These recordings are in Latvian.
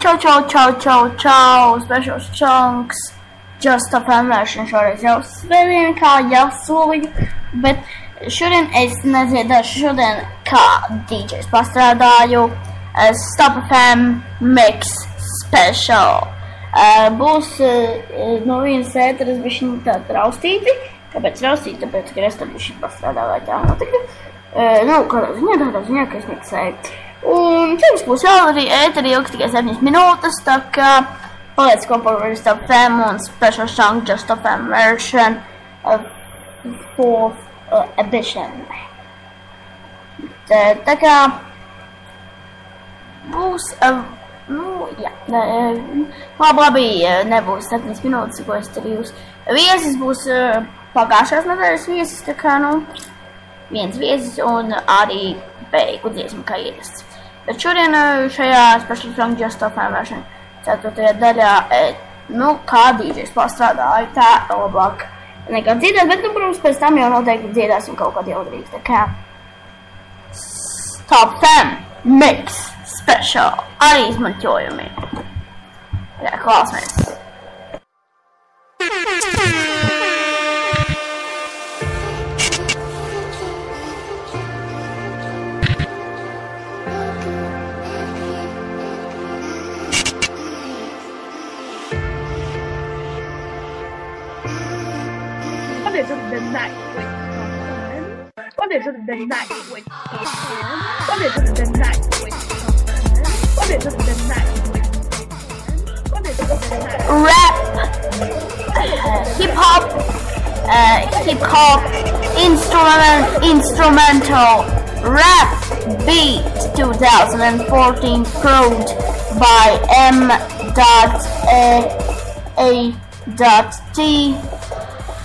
Čau, special chunks, just a fan version šoreiz jau svētdien, kā jau solīju, bet šodien es nedziedāšu, šodien kā DJs pastrādāju Stop FM Mix Special. Būs no vienas ēteras bišķiņ tāda raustīti, kāpēc raustīti, tāpēc, ka es tad bišķiņ pastrādāju tā notika. Kādā ziņā, ka es neksēju. Un cerams, būs vēl arī ēteri ilgs tikai 7 minūtes, tā kā paliec kopā ar Stop FM un special chunk Just Stop FM version of 4th edition. Tā kā būs, labi, nebūs 7 minūtes, ko es tur jūs. Viesis būs pagājušās nedēļas viesis, tā kā, viens viesis un arī beigu dziesmu kā ierasts. Bet šodien šajā special chunk Just Stop FM version 4. daļā, kā DJs pastrādāju tā labāk nekā dziedāt, bet, protams, pēc tam jau noteikti dziedāsim kaut kādu jaudrīgu, tā kā Stop FM Mix Special arī izmantojumi. Jā, klausamies. The night with something. What is it the night with something? What is it the night with something? What is it the night with something? What is it the night? Rap, hip-hop, instrumental, rap beat 2014 proved by M.A.T.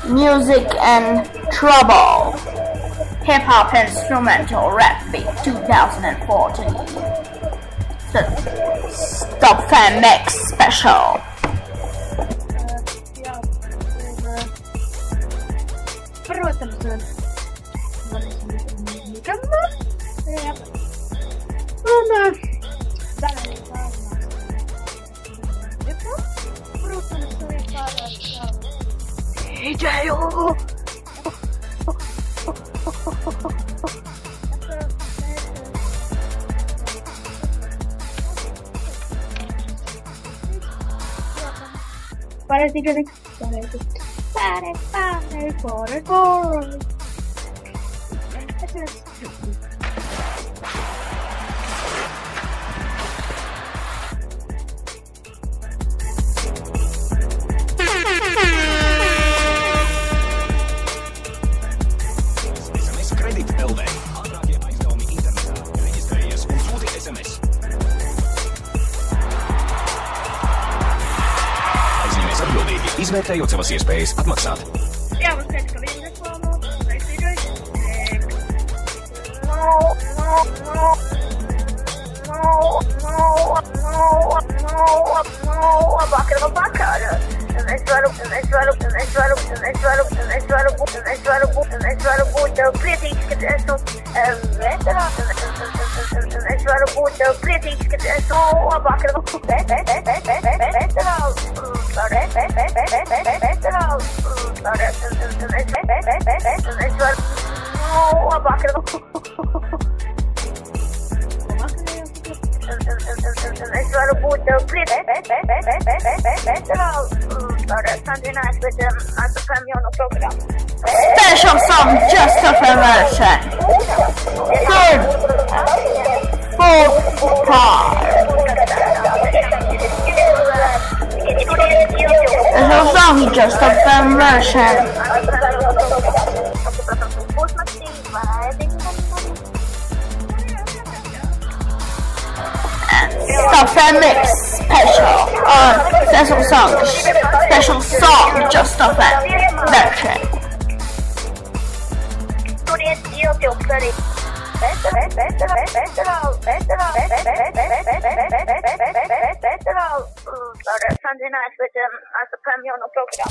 Music and Trouble. Hip-hop instrumental rap beat 2014. Stop FM Mix Special. Izvērtējot savas iespējas atmaksāt. Jā, man teica, ka viena reklāma, es varu būt priecīgs, kad esmu veterāns, es varu būt priecīgs, kad esmu labāk ar Special song Just Stop FM version. Fourth part. Special song Just Stop FM version. Stop FM Mix Special. Special song Just Stop FM version. Sunday night with as a premium program.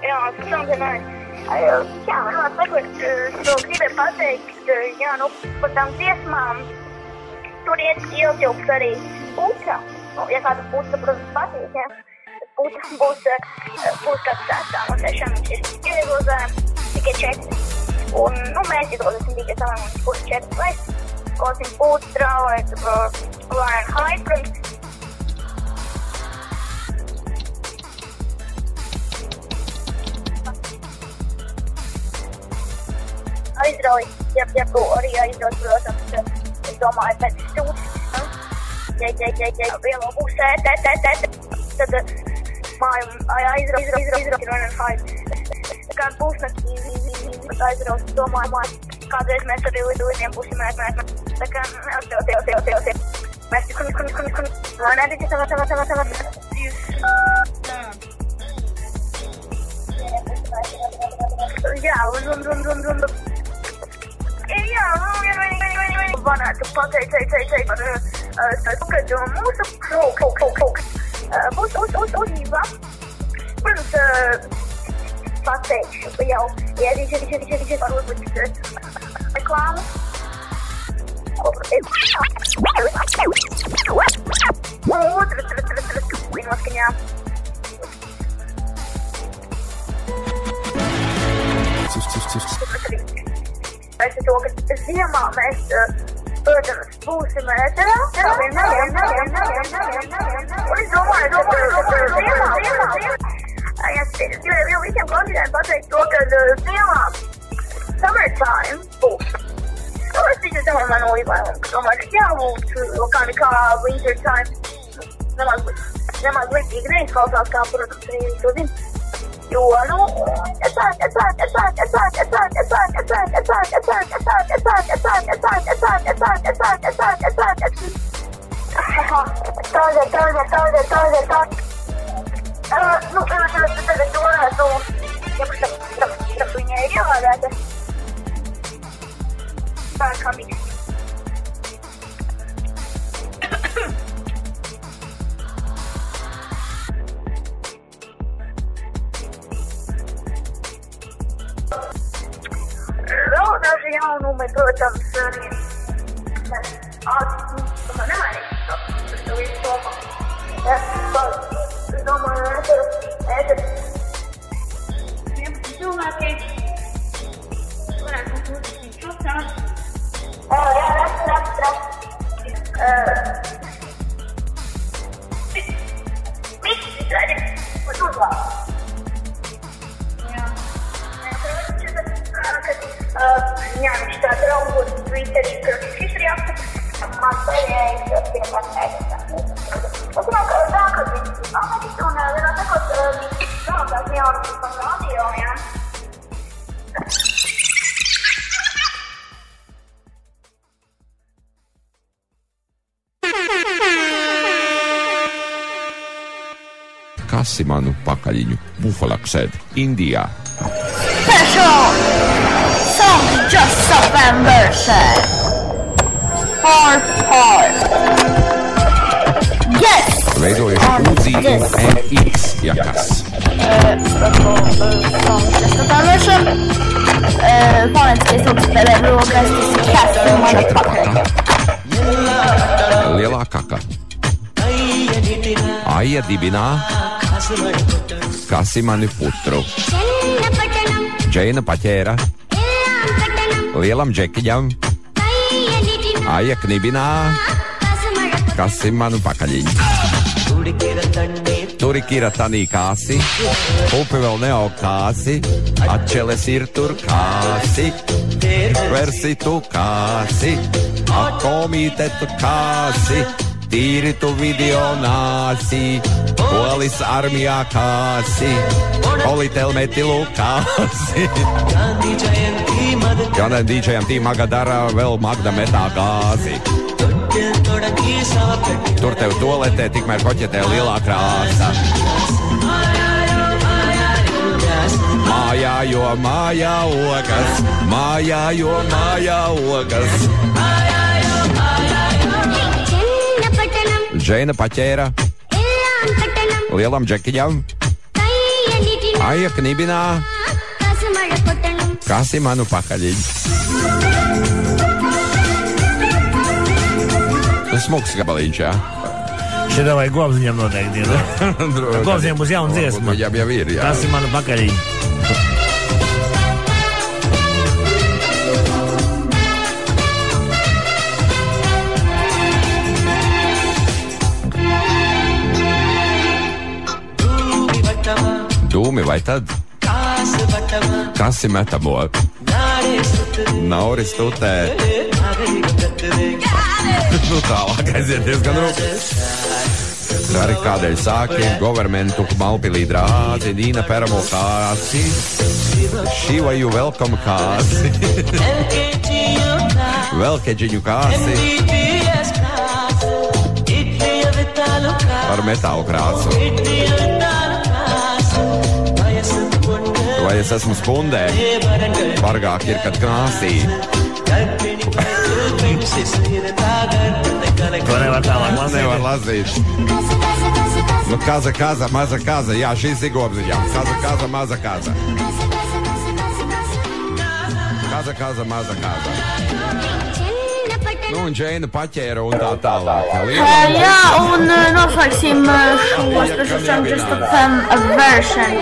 Yeah, Sunday night. Jā, man sakot, gribēju pateikt, jā, nu, par tām dziesmām, tur iet ietilps arī puca. Nu, ja kāda puca, protams, patīk, ja. Puca būs kāds sestā, un tiešām viņš ir ieviegozējums tikai 4. Un, nu, mēs iedodasim tikai savām mums puca 4, vai kosim putra, vai Ryan Hyde, protams. Aizrauj, ja tu arī aizrauj, protams, es domāju, pēc stūtis, ja vielo pusē, tad māju aizrauj, Ryan Hyde. Tā kā pusnaktī, aizrauj, domāju, kādreiz mēs arī lidojumiem būsim, tā kā, mēs tik, vai nedīgi savā. Jā, un. Jā, varētu pateikt par mūsu būs uzņība. Protams, pateikšu jau, ja viņš varbūt reklāmu. Noskaņā. Es to, ka ziemā mēs, protams, būsim ēterā. Un es domāju, ziemā. Es gribēju visiem klausītājiem pateikt to, ka ziemā summertime būs. Es tikai domāju, man līdz domāju, ka jābūt kā winter time. Nemaz līdzīgi neizklausās, kā, protams, arī to zinu. Jo, nu, viņai ir ielādēta. Tā ir kā miks. Vēl daži jaunumi, protams, nemainīgs. Tas tev ir topā. Es domāju, ēter 11 cilvēki. Varētu būt uzsīt čutā. Jā, rast. Visi izrādi uz uzvārdu. Jā, viņš tā draugot Twitterī, ka šis ir jāsaka, man paļējas, pirmā tēkstā. Es domāju, ka tā, kad viņš apmēķis un vienā sakot, draugās jaunas par radio, jā. Kasi manu pakaļiņu bufalaksēd Indijā. Special song Just a Fan version. Hard. Yes! Veidojuši Uzi un MX jakas. Special song Just a Fan version. Fonetiskais ilgspēlē rokas, tas ir Kasi manu pakaļiņu. Lielā kaka. Aija dibinā. Kasi mani putru. Džeina paķēra. Lielam džekiņam. Aija knibinā. Kasi manu pakaļiņu. Turikira tanī kāsi. Upe vēl neaug kāsi. Atčeles ir tur kāsi. Versi tu kāsi. Akomīte tu kāsi. Tīri tu video nāsi, polis armijā kāsi, politel metilu kāsi. Gan dīdžajam tī Magadara vēl Magda metā gāzi. Tur tev toletē tikmēr koķetē lielā krāsa. Mājā, jo mājā ogas, mājā, jo mājā ogas. Džeina paķēra. Lielam džekiņam. Aija knibinā. Kas ir manu pakaļiņu? Smuks gabaliņš, jā. Šitā vajag Gobziņam noteikti, ja? Gobziņam būs jauna dziesma. Viņam jau ir, jā. Tas ir manu pakaļiņu. Dūmi vai tad? Kas ir metamo? Nauris tutē. Nu tālāk aiziet diezgan rūpīgi. Arī kādēļ sāki governmentu Malpilī drāzi, Dīna Peramo kāsi. Šiva you welcome kāsi. Velkeģiņu kāsi. Par metālu krāsu. Vai es esmu spundē? Bargāk ir, kad krāsī. To nevar tālāk lasīt. Nevar lasīt. Nu, kaza, maza kaza. Jā, šīs ir Gobziņām. Kaza, maza kaza. Kaza, maza kaza. Nu, un Džeina paķēra un tā tālāk. Jā, un noslēgsim šo special song Just a Fan version.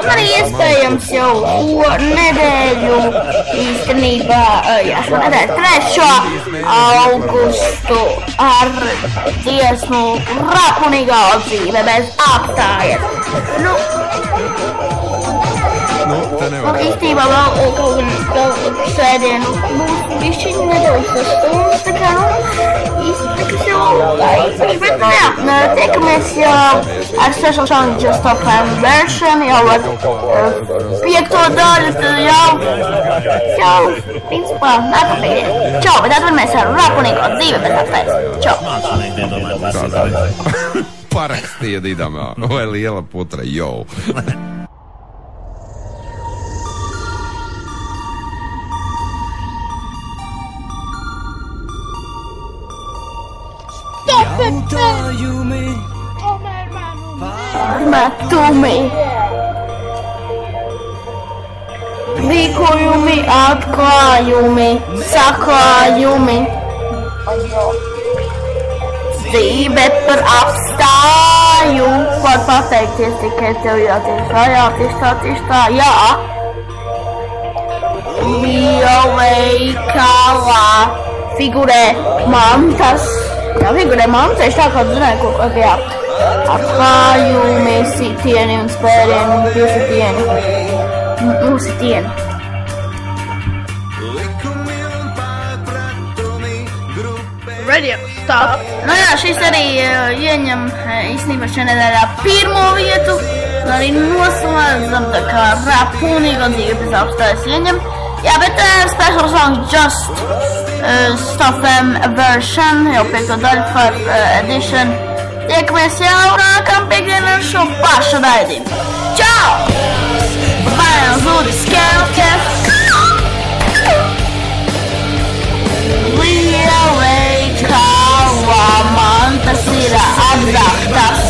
Un arī iespējams jau šo nedēļu īstenībā, jā, šo nedēļu 3. augustu ar dziesmu Rapunīgā dzīve bez apstājies. Nu, te nevar. Un īstenībā vēl svētdienu būs bišķiņi nedaudz stundas, tā kā, īstenībā jau laiks, bet, jā, tiekamies ar special song Just a Fan version, jau ar 5. daļu, jau, principā, nākamajā. Čau, bet atvedamies ar Rapunīgo dzīve bez apstājies. Čau. Parakstīja Didamā. Vai liela putra, jau. Metumi, rīkojumi, atklājumi, saklājumi, dzīve par apstāju, var pateikties tikai tev jātieši tā, jā. Bija veikalā figurē mantas. Jā, figurē mantas, tā kā tu zināji, ko jā. Atklājumi, sitieni un spērieni un piesitieni. Sitieni. Radio, stop. Nu jā, šis arī ieņem īstenībā šajā nedēļā 1. vietu. Un arī noslēdzam tā kā Rapunīgo dzīve bez apstājas ieņem. Jā, bet special song Just Stuff M version, jau 5. daļu par edition. Tiekamies jau nākam piekdien ar šo pašu raidījumu. Čau! Bērns lūdzu skelties! Liela veikalā mantas ir apzaktas.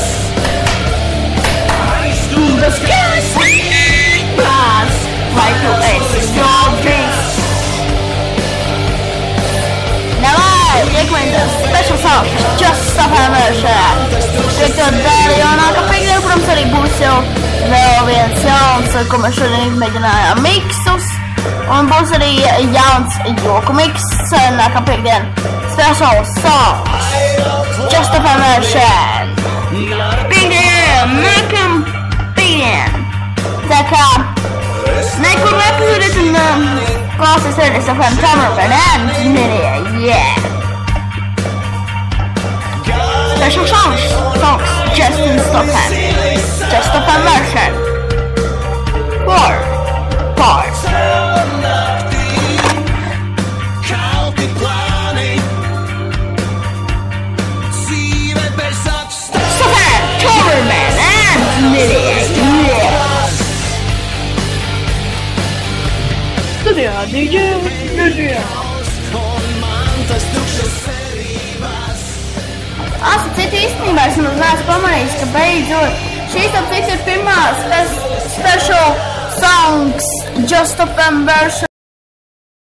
Bez kēsības, vai tu esi stobris? Tiekamies ar special song Just Stuff M version. 5. daļu jau nākam piekdien, protams, arī būs jau vēl viens jauns, ko mēs šodien izmēģinājām miksus. Un būs arī jauns joku miks nākam piekdien. Special songs Just Stuff M version. Piekdien, nākam piekdien. Tā kā nekur nepazūdiet un klausies Radio Stuff M Cameraman and Mini, yeah. Special songs Just Stuff M. Just Stuff M version. 4 parts. Stuff M, Cameraman and Mini, yeah. Studijā DJ. Citu īstenībā es neesmu pamanījis, ka beidzot šīs apcīts ir pirmā special songs Just FM version.